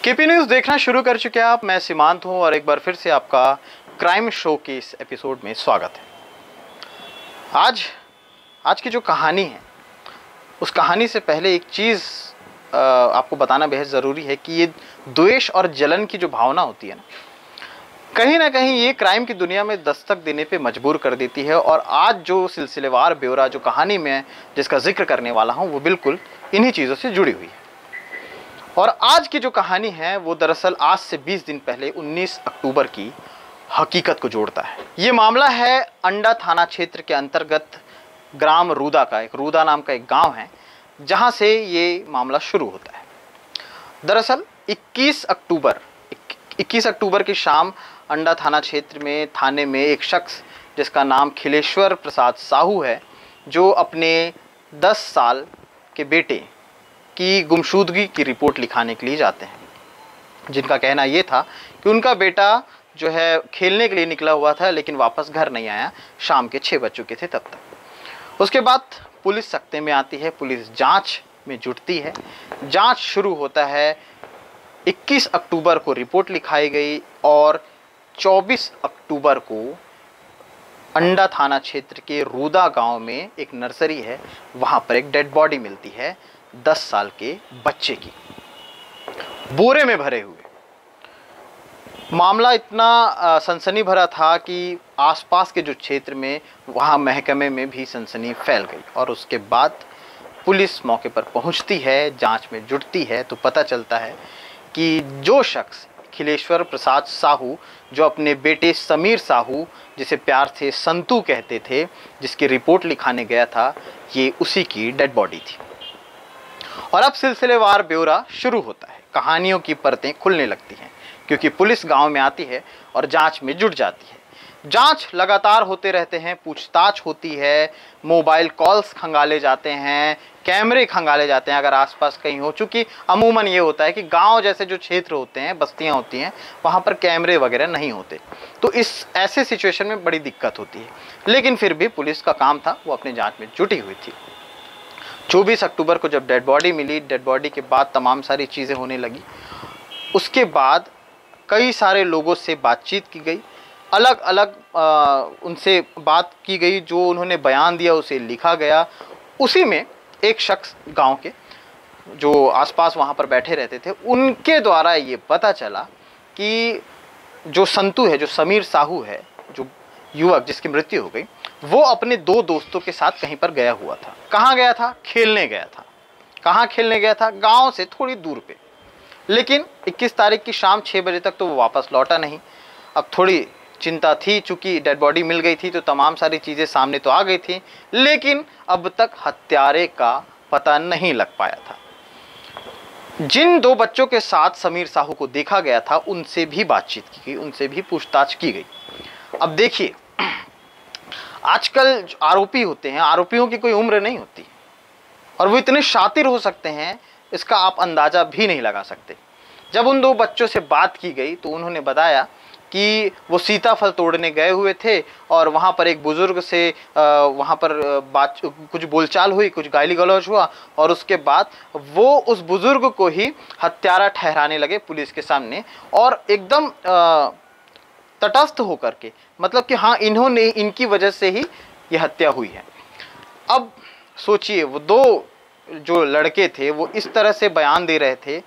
KP news देखना शुरू कर चुके हैं आप। मैं सीमांत हूं और एक बार फिर से आपका क्राइम शो के इस एपिसोड में स्वागत है। आज की जो कहानी है, उस कहानी से पहले एक चीज़ आपको बताना बेहद ज़रूरी है कि ये द्वेष और जलन की जो भावना होती है ना कहीं ये क्राइम की दुनिया में दस्तक देने पे मजबूर कर देती है। और आज जो सिलसिलेवार ब्यौरा, जो कहानी में जिसका जिक्र करने वाला हूँ, वो बिल्कुल इन्हीं चीज़ों से जुड़ी हुई है। और आज की जो कहानी है वो दरअसल आज से 20 दिन पहले 19 अक्टूबर की हकीकत को जोड़ता है। ये मामला है अंडा थाना क्षेत्र के अंतर्गत ग्राम रूदा का, एक रूदा नाम का एक गांव है जहां से ये मामला शुरू होता है। दरअसल 21 अक्टूबर की शाम अंडा थाना क्षेत्र में थाने में एक शख्स जिसका नाम खिलेश्वर प्रसाद साहू है, जो अपने 10 साल के बेटे की गुमशुदगी की रिपोर्ट लिखाने के लिए जाते हैं, जिनका कहना ये था कि उनका बेटा जो है खेलने के लिए निकला हुआ था लेकिन वापस घर नहीं आया। शाम के 6 बज चुके थे तब तक। उसके बाद पुलिस सख्ते में आती है, पुलिस जांच में जुटती है। जांच शुरू होता है। 21 अक्टूबर को रिपोर्ट लिखाई गई और 24 अक्टूबर को अंडा थाना क्षेत्र के रूदा गांव में एक नर्सरी है, वहां पर एक डेड बॉडी मिलती है 10 साल के बच्चे की, बोरे में भरे हुए। मामला इतना सनसनी भरा था कि आसपास के जो क्षेत्र में, वहाँ महकमे में भी सनसनी फैल गई। और उसके बाद पुलिस मौके पर पहुँचती है, जांच में जुटती है, तो पता चलता है कि जो शख्स खिलेश्वर प्रसाद साहू, जो अपने बेटे समीर साहू, जिसे प्यार से संतू कहते थे, जिसकी रिपोर्ट लिखाने गया था, ये उसी की डेड बॉडी थी। और अब सिलसिलेवार ब्यौरा शुरू होता है। कहानियों की परतें खुलने लगती हैं क्योंकि पुलिस गांव में आती है और जांच में जुट जाती है। जांच लगातार होते रहते हैं, पूछताछ होती है, मोबाइल कॉल्स खंगाले जाते हैं, कैमरे खंगाले जाते हैं अगर आसपास कहीं हो। चूँकि अमूमन ये होता है कि गांव जैसे जो क्षेत्र होते हैं, बस्तियां होती हैं, वहाँ पर कैमरे वगैरह नहीं होते, तो इस ऐसे सिचुएशन में बड़ी दिक्कत होती है। लेकिन फिर भी पुलिस का काम था, वो अपनी जाँच में जुटी हुई थी। 24 अक्टूबर को जब डेड बॉडी मिली, डेड बॉडी के बाद तमाम सारी चीज़ें होने लगी। उसके बाद कई सारे लोगों से बातचीत की गई, अलग अलग उनसे बात की गई, जो उन्होंने बयान दिया उसे लिखा गया। उसी में एक शख्स गांव के जो आसपास वहाँ पर बैठे रहते थे, उनके द्वारा ये पता चला कि जो संतू है, जो समीर साहू है, जो युवक जिसकी मृत्यु हो गई, वो अपने 2 दोस्तों के साथ कहीं पर गया हुआ था। कहाँ गया था? खेलने गया था। कहाँ खेलने गया था? गांव से थोड़ी दूर पे। लेकिन 21 तारीख की शाम 6 बजे तक तो वो वापस लौटा नहीं। अब थोड़ी चिंता थी, चूँकि डेड बॉडी मिल गई थी तो तमाम सारी चीज़ें सामने तो आ गई थी, लेकिन अब तक हत्यारे का पता नहीं लग पाया था। जिन 2 बच्चों के साथ समीर साहू को देखा गया था, उनसे भी बातचीत की गई, उनसे भी पूछताछ की गई। अब देखिए, आजकल जो आरोपी होते हैं, आरोपियों की कोई उम्र नहीं होती और वो इतने शातिर हो सकते हैं, इसका आप अंदाज़ा भी नहीं लगा सकते। जब उन 2 बच्चों से बात की गई तो उन्होंने बताया कि वो सीताफल तोड़ने गए हुए थे और वहाँ पर एक बुज़ुर्ग से वहाँ पर कुछ बोलचाल हुई, कुछ गाली गलौज हुआ और उसके बाद वो उस बुज़ुर्ग को ही हत्यारा ठहराने लगे पुलिस के सामने, और एकदम तटस्थ होकर के, मतलब कि हाँ, इन्होंने, इनकी वजह से ही ये हत्या हुई है। अब सोचिए, वो 2 जो लड़के थे वो इस तरह से बयान दे रहे थे,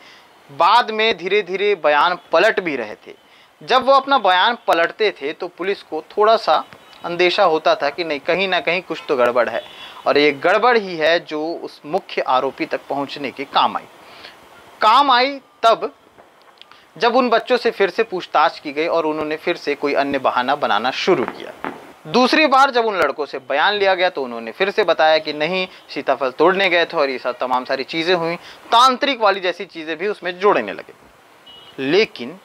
बाद में धीरे धीरे बयान पलट भी रहे थे। जब वो अपना बयान पलटते थे तो पुलिस को थोड़ा सा अंदेशा होता था कि नहीं, कहीं ना कहीं कुछ तो गड़बड़ है, और ये गड़बड़ ही है जो उस मुख्य आरोपी तक पहुंचने के काम आई तब जब उन बच्चों से फिर से पूछताछ की गई और उन्होंने फिर से कोई अन्य बहाना बनाना शुरू किया। दूसरी बार जब उन लड़कों से बयान लिया गया तो उन्होंने फिर से बताया कि नहीं, सीताफल तोड़ने गए थे और ये सब तमाम सारी चीज़ें हुई, तांत्रिक वाली जैसी चीज़ें भी उसमें जोड़ने लगे। लेकिन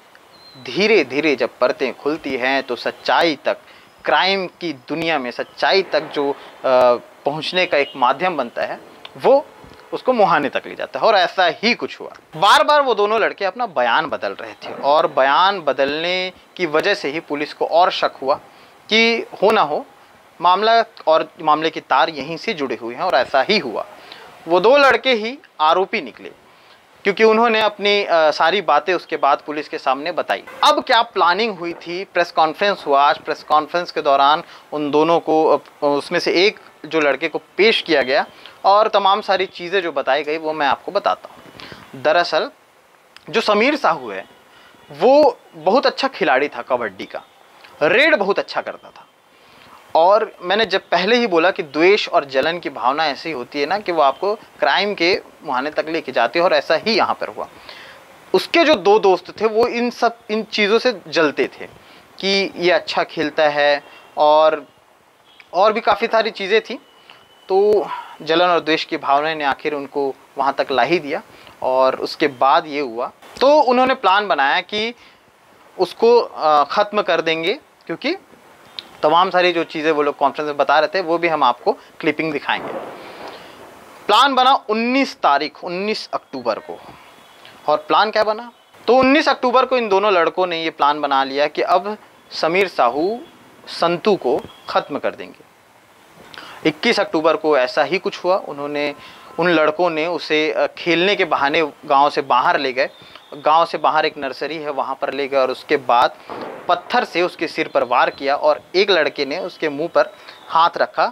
धीरे धीरे जब परतें खुलती हैं तो सच्चाई तक, क्राइम की दुनिया में सच्चाई तक जो पहुंचने का एक माध्यम बनता है, वो उसको मुहाने तक ले जाता है। और ऐसा ही कुछ हुआ। बार बार वो दोनों लड़के अपना बयान बदल रहे थे और बयान बदलने की वजह से ही पुलिस को और शक हुआ कि हो ना हो मामला और मामले की तार यहीं से जुड़े हुए हैं, और ऐसा ही हुआ। वो 2 लड़के ही आरोपी निकले। क्योंकि उन्होंने अपनी सारी बातें उसके बाद पुलिस के सामने बताई। अब क्या प्लानिंग हुई थी, प्रेस कॉन्फ्रेंस हुआ। आज प्रेस कॉन्फ्रेंस के दौरान उन दोनों को, उसमें से एक जो लड़के को पेश किया गया और तमाम सारी चीज़ें जो बताई गई वो मैं आपको बताता हूँ। दरअसल जो समीर साहू है वो बहुत अच्छा खिलाड़ी था कबड्डी का, रेड बहुत अच्छा करता था। और मैंने जब पहले ही बोला कि द्वेष और जलन की भावना ऐसी होती है ना कि वो आपको क्राइम के मुहाने तक लेके जाती है, और ऐसा ही यहाँ पर हुआ। उसके जो दो दोस्त थे वो इन चीज़ों से जलते थे कि ये अच्छा खेलता है, और भी काफ़ी सारी चीज़ें थी। तो जलन और द्वेष की भावना ने आखिर उनको वहाँ तक ला ही दिया, और उसके बाद ये हुआ। तो उन्होंने प्लान बनाया कि उसको ख़त्म कर देंगे, क्योंकि तमाम सारी जो चीज़ें वो लोग कॉन्फ्रेंस में बता रहे थे वो भी हम आपको क्लिपिंग दिखाएंगे। प्लान बना 19 अक्टूबर को। और प्लान क्या बना, तो 19 अक्टूबर को इन दोनों लड़कों ने ये प्लान बना लिया कि अब समीर साहू संतू को ख़त्म कर देंगे। 21 अक्टूबर को ऐसा ही कुछ हुआ। उन लड़कों ने उसे खेलने के बहाने गांव से बाहर ले गए। गांव से बाहर एक नर्सरी है वहां पर ले गए, और उसके बाद पत्थर से उसके सिर पर वार किया, और एक लड़के ने उसके मुंह पर हाथ रखा।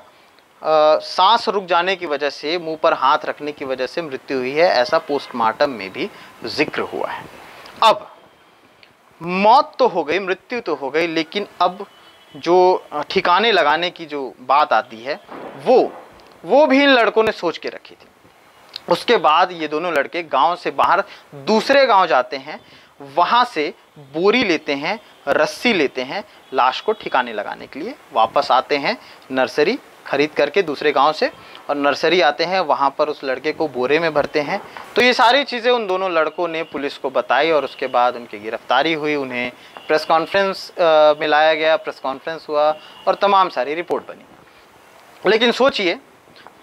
सांस रुक जाने की वजह से, मुंह पर हाथ रखने की वजह से मृत्यु हुई है, ऐसा पोस्टमार्टम में भी जिक्र हुआ है। अब मौत तो हो गई, मृत्यु तो हो गई, लेकिन अब जो ठिकाने लगाने की जो बात आती है वो भी इन लड़कों ने सोच के रखी थी। उसके बाद ये दोनों लड़के गांव से बाहर दूसरे गांव जाते हैं, वहां से बोरी लेते हैं, रस्सी लेते हैं, लाश को ठिकाने लगाने के लिए वापस आते हैं नर्सरी खरीद करके दूसरे गांव से, और नर्सरी आते हैं, वहां पर उस लड़के को बोरे में भरते हैं। तो ये सारी चीज़ें उन दोनों लड़कों ने पुलिस को बताई, और उसके बाद उनकी गिरफ्तारी हुई। उन्हें प्रेस कॉन्फ्रेंस में लाया गया, प्रेस कॉन्फ्रेंस हुआ और तमाम सारी रिपोर्ट बनी। लेकिन सोचिए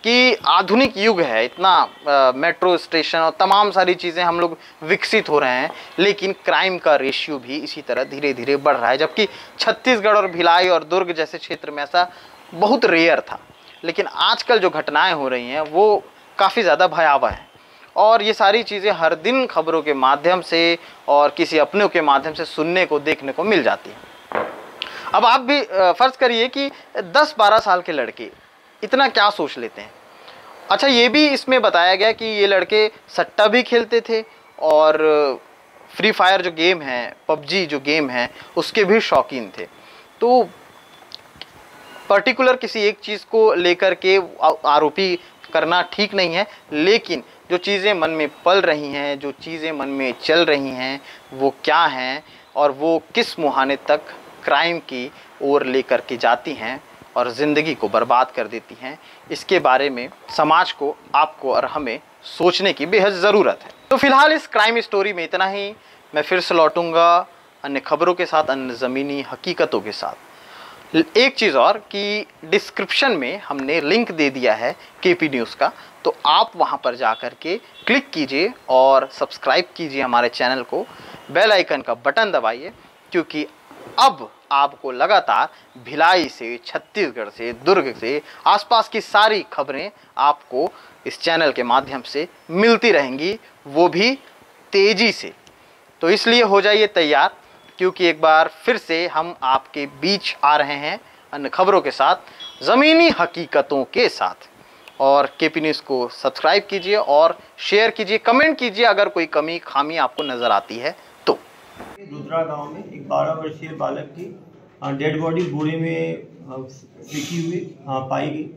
कि आधुनिक युग है, इतना मेट्रो स्टेशन और तमाम सारी चीज़ें हम लोग विकसित हो रहे हैं, लेकिन क्राइम का रेशियो भी इसी तरह धीरे धीरे बढ़ रहा है। जबकि छत्तीसगढ़ और भिलाई और दुर्ग जैसे क्षेत्र में ऐसा बहुत रेयर था, लेकिन आजकल जो घटनाएं हो रही हैं वो काफ़ी ज़्यादा भयावह हैं। और ये सारी चीज़ें हर दिन खबरों के माध्यम से और किसी अपनों के माध्यम से सुनने को, देखने को मिल जाती है। अब आप भी फ़र्ज़ करिए कि 10-12 साल के लड़के इतना क्या सोच लेते हैं। अच्छा, ये भी इसमें बताया गया कि ये लड़के सट्टा भी खेलते थे, और फ्री फायर जो गेम है, पबजी जो गेम है, उसके भी शौकीन थे। तो पर्टिकुलर किसी एक चीज़ को लेकर के आरोपी करना ठीक नहीं है, लेकिन जो चीज़ें मन में पल रही हैं, जो चीज़ें मन में चल रही हैं, वो क्या हैं और वो किस मुहाने तक क्राइम की ओर लेकर के जाती हैं और ज़िंदगी को बर्बाद कर देती हैं, इसके बारे में समाज को, आपको और हमें सोचने की बेहद ज़रूरत है। तो फिलहाल इस क्राइम स्टोरी में इतना ही। मैं फिर से लौटूंगा अन्य खबरों के साथ, अन्य ज़मीनी हकीकतों के साथ। एक चीज़ और कि डिस्क्रिप्शन में हमने लिंक दे दिया है केपी न्यूज़ का, तो आप वहां पर जा कर के क्लिक कीजिए और सब्सक्राइब कीजिए हमारे चैनल को, बेल आइकन का बटन दबाइए, क्योंकि अब आपको लगातार भिलाई से, छत्तीसगढ़ से, दुर्ग से, आसपास की सारी खबरें आपको इस चैनल के माध्यम से मिलती रहेंगी, वो भी तेज़ी से। तो इसलिए हो जाइए तैयार, क्योंकि एक बार फिर से हम आपके बीच आ रहे हैं अन्य खबरों के साथ, ज़मीनी हकीकतों के साथ। और केपी न्यूज़ को सब्सक्राइब कीजिए और शेयर कीजिए, कमेंट कीजिए अगर कोई कमी खामी आपको नज़र आती है तो। दूसरा गांव में एक 12 वर्षीय बालक की डेड बॉडी बोरे में फेंकी हुई पाई गई।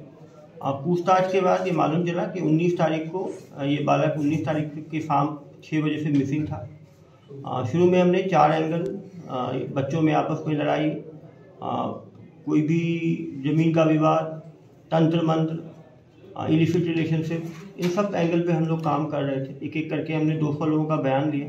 पूछताछ के बाद ये मालूम चला कि 19 तारीख को ये बालक 19 तारीख की शाम 6 बजे से मिसिंग था। शुरू में हमने 4 एंगल, बच्चों में आपस में लड़ाई, कोई भी ज़मीन का विवाद, तंत्र मंत्र, इलिसिट रिलेशनशिप, इन सब एंगल पे हम लोग काम कर रहे थे। एक एक करके हमने 200 लोगों का बयान दिया।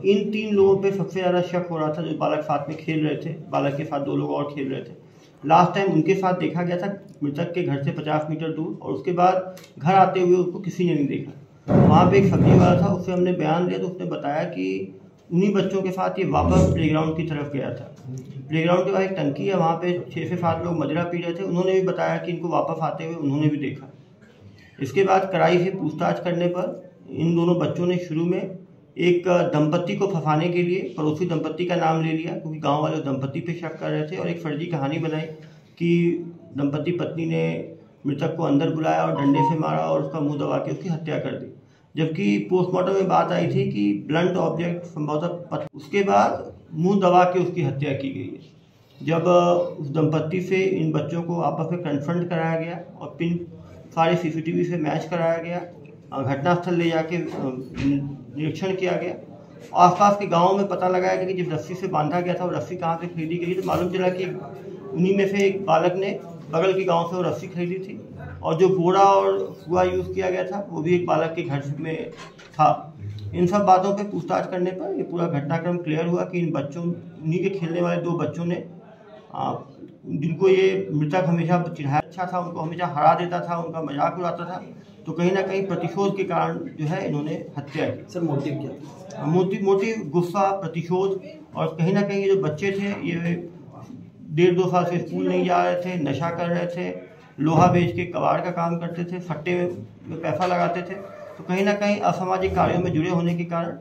इन 3 लोगों पे सबसे ज़्यादा शक हो रहा था, जो बालक साथ में खेल रहे थे, बालक के साथ 2 लोग और खेल रहे थे। लास्ट टाइम उनके साथ देखा गया था मृतक के घर से 50 मीटर दूर, और उसके बाद घर आते हुए उसको किसी ने नहीं देखा। वहाँ पे एक सब्जी वाला था, उससे हमने बयान लिया तो उसने बताया कि उन्हीं बच्चों के साथ ये वापस प्लेग्राउंड की तरफ गया था। प्लेग्राउंड के बाद एक टंकी है, वहाँ पे 6 से 7 लोग मजरा पी रहे थे। उन्होंने भी बताया कि इनको वापस आते हुए उन्होंने भी देखा। इसके बाद कड़ाई से पूछताछ करने पर इन दोनों बच्चों ने शुरू में एक दंपत्ति को फंसाने के लिए पड़ोसी दंपत्ति का नाम ले लिया, क्योंकि गांव वाले दंपत्ति पे शक कर रहे थे, और एक फर्जी कहानी बनाई कि दंपत्ति पत्नी ने मृतक को अंदर बुलाया और डंडे से मारा और उसका मुंह दबा के उसकी हत्या कर दी, जबकि पोस्टमार्टम में बात आई थी कि ब्लंट ऑब्जेक्ट संभवतः उसके बाद मुंह दबा के उसकी हत्या की गई है। जब उस दंपत्ति से इन बच्चों को आपस में कन्फ्रंट कराया गया और पिन सारे सीसीटीवी से मैच कराया गया, घटनास्थल ले जाके निरीक्षण किया गया, आसपास के गांवों में पता लगाया गया कि जिस रस्सी से बांधा गया था वो रस्सी कहाँ से खरीदी गई, तो मालूम चला कि उन्हीं में से एक बालक ने बगल के गांव से वो रस्सी खरीदी थी, और जो बोरा और कुआ यूज़ किया गया था वो भी एक बालक के घर में था। इन सब बातों पे पूछताछ करने पर ये पूरा घटनाक्रम क्लियर हुआ कि इन बच्चों, उन्हीं के खेलने वाले 2 बच्चों ने, जिनको ये मृतक हमेशा चिढ़ाया अच्छा था, उनको हमेशा हरा देता था, उनका मजाक उड़ाता था, तो कहीं ना कहीं प्रतिशोध के कारण जो है इन्होंने हत्या की। सर मोटिव क्या था? मोटिव गुस्सा, प्रतिशोध, और कहीं ना कहीं ये जो बच्चे थे ये 1.5-2 साल से स्कूल नहीं जा रहे थे, नशा कर रहे थे, लोहा बेच के कबाड़ का काम करते थे, सट्टे में पैसा लगाते थे, तो कहीं ना कहीं असामाजिक कार्यों में जुड़े होने के कारण,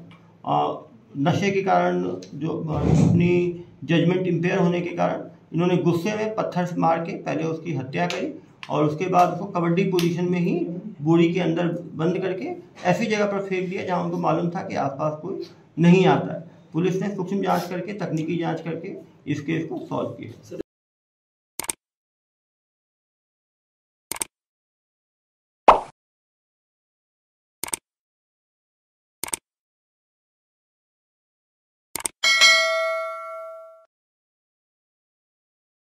नशे के कारण, जो अपनी जजमेंट इम्पेयर होने के कारण इन्होंने गुस्से में पत्थर से मार के पहले उसकी हत्या करी और उसके बाद उसको कबड्डी पोजीशन में ही बोरी के अंदर बंद करके ऐसी जगह पर फेंक दिया जहां उनको मालूम था कि आसपास कोई नहीं आता है। पुलिस ने सूक्ष्म जांच करके, तकनीकी जांच करके इस केस को सॉल्व किया।